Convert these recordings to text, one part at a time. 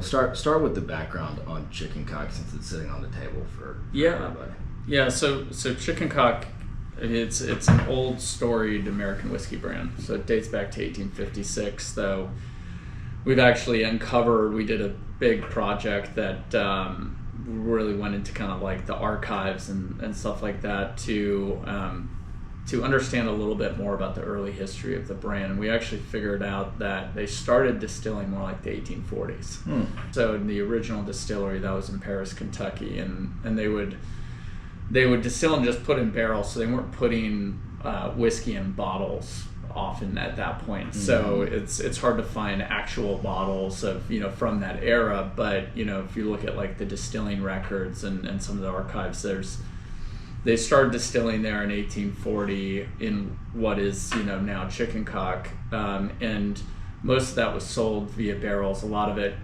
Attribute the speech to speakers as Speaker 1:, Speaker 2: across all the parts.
Speaker 1: Start with the background on chicken cock, since it's sitting on the table for everybody.
Speaker 2: Yeah. So chicken cock, it's an old storied American whiskey brand. So it dates back to 1856. Though we've actually uncovered, we did a big project that really went into kind of like the archives and stuff like that to understand a little bit more about the early history of the brand. And we actually figured out that they started distilling more like the 1840s. So in the original distillery, that was in Paris, Kentucky, and they would distill and just put in barrels, so they weren't putting whiskey in bottles often at that point. So it's hard to find actual bottles of, from that era, but if you look at like the distilling records and some of the archives, they started distilling there in 1840 in what is now chicken cock, and most of that was sold via barrels, a lot of it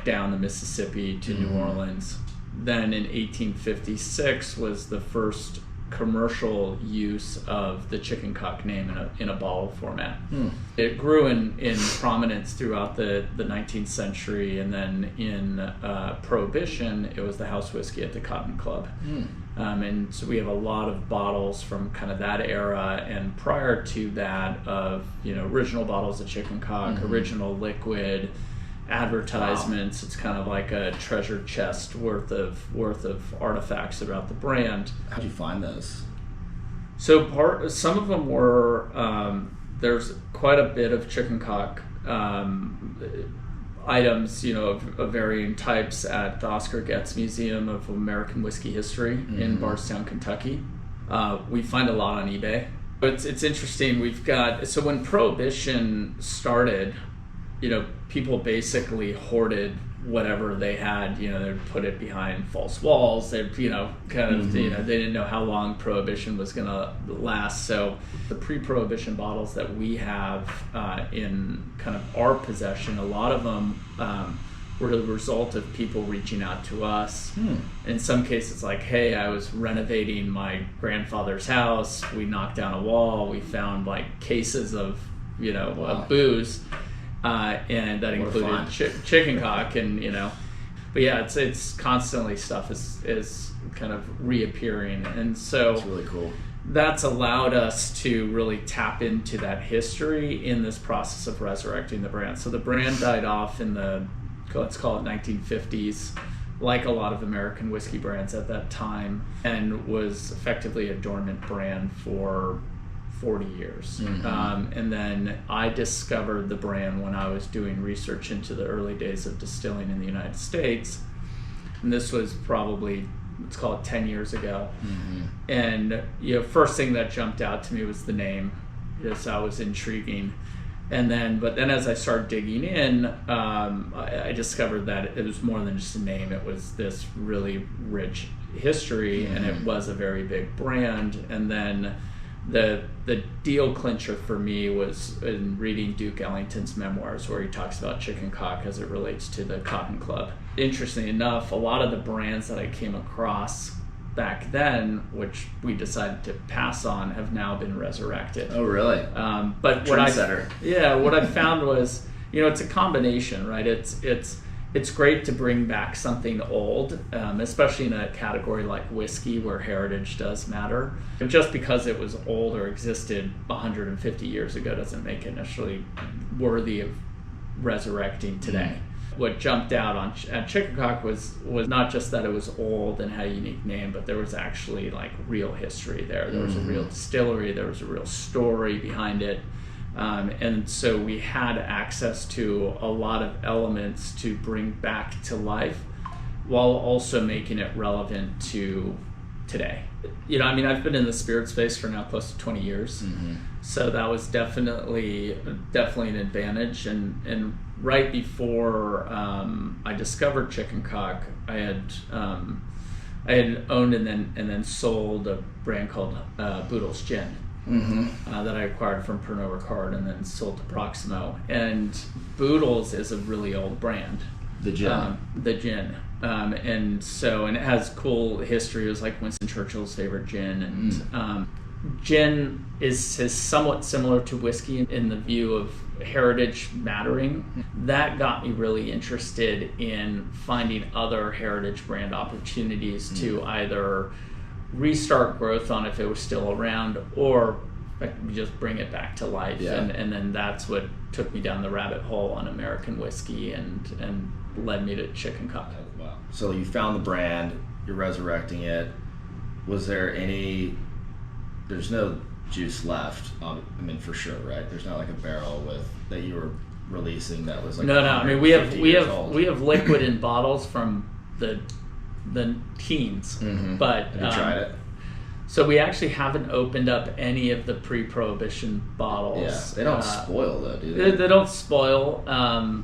Speaker 2: down the Mississippi to New Orleans. Then in 1856 was the first commercial use of the chicken cock name in a bottle format. It grew in prominence throughout the 19th century, and then in Prohibition, it was the house whiskey at the Cotton Club. And so we have a lot of bottles from kind of that era, and prior to that of original bottles of chicken cock, original liquid, advertisements. Wow. It's kind of like a treasure chest worth of artifacts throughout the brand.
Speaker 1: How'd you find those?
Speaker 2: So some of them were there's quite a bit of chicken cock items, of varying types at the Oscar Getz Museum of American Whiskey History in Bardstown, Kentucky. We find a lot on eBay. But it's interesting. So when Prohibition started, people basically hoarded whatever they had. They'd put it behind false walls. They'd, they didn't know how long Prohibition was going to last. So the pre-Prohibition bottles that we have in kind of our possession, a lot of them were the result of people reaching out to us. In some cases, like, hey, I was renovating my grandfather's house. We knocked down a wall. We found like cases of, of booze. And that included chicken cock, and but yeah, it's constantly stuff is kind of reappearing, and so
Speaker 1: it's really cool.
Speaker 2: That's allowed us to really tap into that history in this process of resurrecting the brand. So the brand died off in the, let's call it 1950s, like a lot of American whiskey brands at that time, and was effectively a dormant brand for 40 years. And then I discovered the brand when I was doing research into the early days of distilling in the United States. And this was probably, let's call it 10 years ago. And first thing that jumped out to me was the name. That was intriguing. But then as I started digging in, I discovered that it was more than just a name. It was this really rich history, and it was a very big brand. And then the deal clincher for me was in reading Duke Ellington's memoirs, where he talks about chicken cock as it relates to the Cotton Club. Interestingly enough, a lot of the brands that I came across back then, which we decided to pass on, have now been resurrected.
Speaker 1: Oh, really?
Speaker 2: But what I found was, it's a combination, right? It's great to bring back something old, especially in a category like whiskey where heritage does matter. But just because it was old or existed 150 years ago doesn't make it necessarily worthy of resurrecting today. What jumped out at chicken cock was not just that it was old and had a unique name, but there was actually like real history there. There was a real distillery, there was a real story behind it. And so we had access to a lot of elements to bring back to life while also making it relevant to today. I've been in the spirit space for now close to 20 years. So that was definitely an advantage. And right before I discovered chicken cock, I had owned and then sold a brand called Boodle's Gin. That I acquired from Pernod Ricard and then sold to Proximo. And Boodle's is a really old brand.
Speaker 1: The gin.
Speaker 2: And it has cool history. It was like Winston Churchill's favorite gin. And gin is somewhat similar to whiskey in the view of heritage mattering. That got me really interested in finding other heritage brand opportunities to either restart growth on if it was still around, or just bring it back to life. And then that's what took me down the rabbit hole on American whiskey and led me to Chicken Cock.
Speaker 1: Wow. So you found the brand, you're resurrecting it. Was there there's no juice left, I mean, for sure, right? There's not like a barrel that you were releasing that was like
Speaker 2: no. I mean, we have liquid in bottles from the teens, but
Speaker 1: have you tried it?
Speaker 2: So we actually haven't opened up any of the pre-prohibition bottles.
Speaker 1: Yeah, they don't spoil though, do they?
Speaker 2: They don't spoil,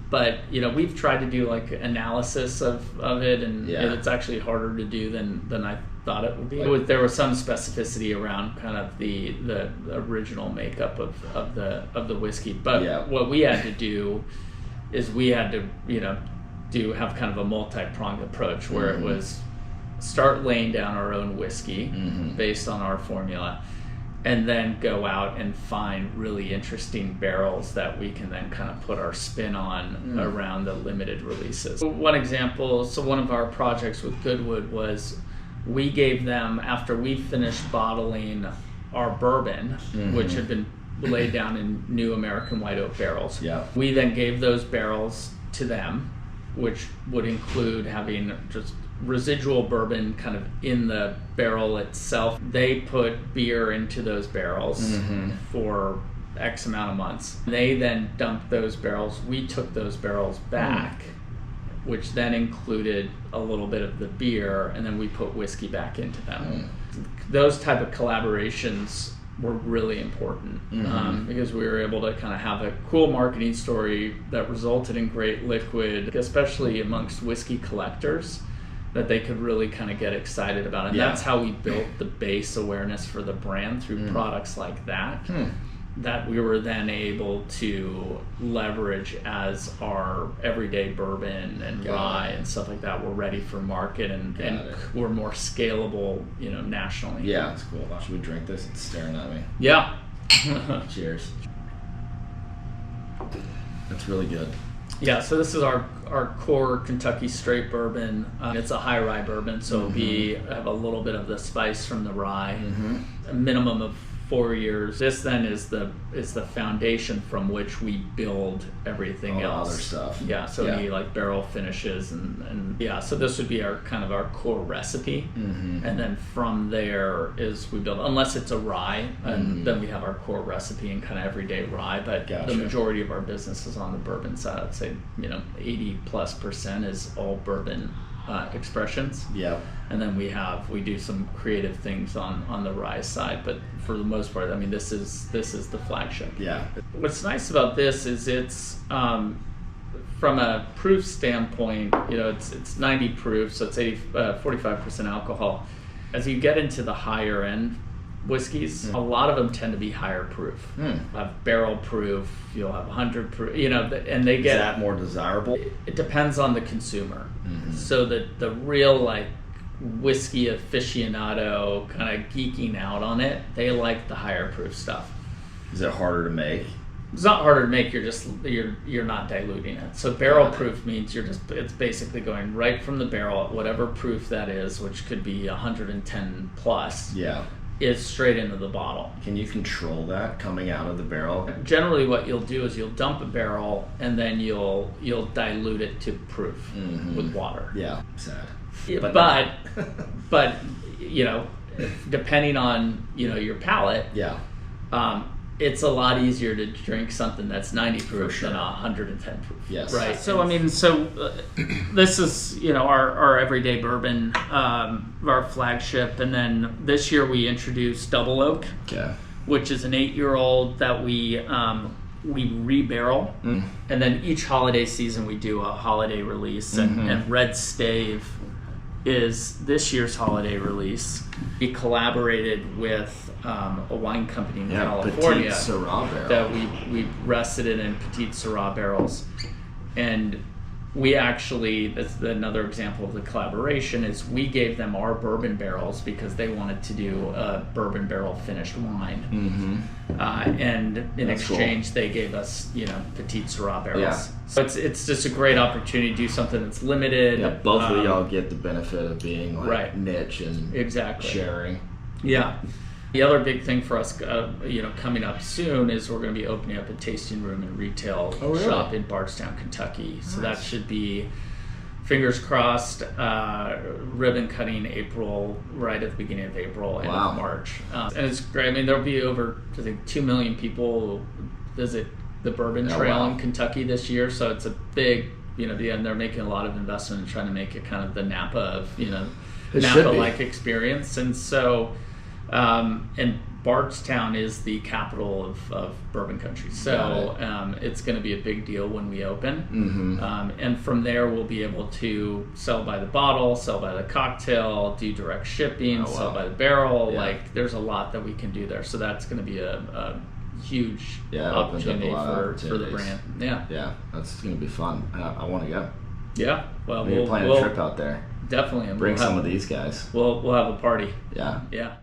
Speaker 2: but we've tried to do like analysis of it, and it's actually harder to do than I thought it would be. There was some specificity around kind of the original makeup of the whiskey, but what we had to do is we had to have kind of a multi-pronged approach where it was start laying down our own whiskey based on our formula, and then go out and find really interesting barrels that we can then kind of put our spin on around the limited releases. One example, so one of our projects with Goodwood was we gave them, after we finished bottling our bourbon, which had been laid down in new American white oak barrels, we then gave those barrels to them, which would include having just residual bourbon kind of in the barrel itself. They put beer into those barrels for X amount of months. They then dumped those barrels. We took those barrels back, which then included a little bit of the beer, and then we put whiskey back into them. Those type of collaborations were really important because we were able to kind of have a cool marketing story that resulted in great liquid, especially amongst whiskey collectors, that they could really kind of get excited about. And that's how we built the base awareness for the brand through products like that, that we were then able to leverage as our everyday bourbon and rye and stuff like that were ready for market and were more scalable, nationally.
Speaker 1: Yeah, that's cool. Should we drink this? It's staring at me.
Speaker 2: Yeah.
Speaker 1: Cheers. That's really good.
Speaker 2: Yeah, so this is our core Kentucky straight bourbon. It's a high rye bourbon, so we have a little bit of the spice from the rye. A minimum of 4 years. This then is the foundation from which we build everything else.
Speaker 1: Other stuff.
Speaker 2: Yeah, so we like barrel finishes and so this would be our kind of our core recipe, and then from there is we build, unless it's a rye, and then we have our core recipe and kind of everyday rye. But the majority of our business is on the bourbon side. I'd say 80+% is all bourbon expressions. Yeah. And then we do some creative things on the rye side, but for the most part, I mean, this is the flagship. Yeah. What's nice about this is it's from a proof standpoint, it's 90 proof, so it's 45% alcohol. As you get into the higher end whiskeys, a lot of them tend to be higher proof. You'll have barrel proof, you'll have 100 proof, and they get...
Speaker 1: Is that more desirable?
Speaker 2: It depends on the consumer. So the real whiskey aficionado kind of geeking out on it, they like the higher proof stuff.
Speaker 1: Is it harder to make?
Speaker 2: It's not harder to make, you're not diluting it. So barrel proof means it's basically going right from the barrel at whatever proof that is, which could be 110 plus. Yeah. Is straight into the bottle.
Speaker 1: Can you control that coming out of the barrel?
Speaker 2: Generally what you'll do is you'll dump a barrel and then you'll dilute it to proof with water.
Speaker 1: Yeah, sad.
Speaker 2: But depending on your palate, it's a lot easier to drink something that's 90 proof than 110 proof. Yes. Right. So this is our everyday bourbon, our flagship, and then this year we introduced Double Oak, which is an 8-year-old that we re-barrel, and then each holiday season we do a holiday release, and Red Stave is this year's holiday release. We collaborated with a wine company in California
Speaker 1: Syrah barrel.
Speaker 2: that we rested it in Petite Syrah barrels, and we actually, that's another example of the collaboration, is we gave them our bourbon barrels because they wanted to do a bourbon barrel finished wine. And in
Speaker 1: That's
Speaker 2: exchange,
Speaker 1: cool.
Speaker 2: they gave us, petite Syrah barrels.
Speaker 1: Yeah.
Speaker 2: So it's just a great opportunity to do something that's limited.
Speaker 1: Yeah, both of y'all get the benefit of being like
Speaker 2: Right.
Speaker 1: niche and
Speaker 2: Exactly.
Speaker 1: sharing.
Speaker 2: Yeah. The other big thing for us, coming up soon is we're going to be opening up a tasting room and retail
Speaker 1: Oh, really?
Speaker 2: shop in Bardstown, Kentucky. So that
Speaker 1: Nice.
Speaker 2: should be, fingers crossed, ribbon cutting April, right at the beginning of April, end
Speaker 1: Wow.
Speaker 2: of March. And it's great. I mean, there'll be over, I think, 2 million people who visit the Bourbon
Speaker 1: Oh,
Speaker 2: Trail
Speaker 1: wow.
Speaker 2: in Kentucky this year. So it's a big, and they're making a lot of investment in trying to make it kind of the Napa of,
Speaker 1: It should be.
Speaker 2: Napa-like experience. And so, and Bardstown is the capital of bourbon country, so it's going to be a big deal when we open. And from there, we'll be able to sell by the bottle, sell by the cocktail, do direct shipping, sell by the barrel.
Speaker 1: Yeah.
Speaker 2: Like, there's a lot that we can do there. So that's going to be a huge
Speaker 1: Yeah, it opens up a
Speaker 2: opportunity
Speaker 1: lot of
Speaker 2: for the
Speaker 1: opportunities.
Speaker 2: brand.
Speaker 1: Yeah, that's going to be fun. I want to go.
Speaker 2: Yeah. Well,
Speaker 1: Maybe plan a trip out there.
Speaker 2: Definitely, and
Speaker 1: Bring
Speaker 2: we'll
Speaker 1: some
Speaker 2: have,
Speaker 1: of these guys.
Speaker 2: We'll have a party.
Speaker 1: Yeah.
Speaker 2: Yeah.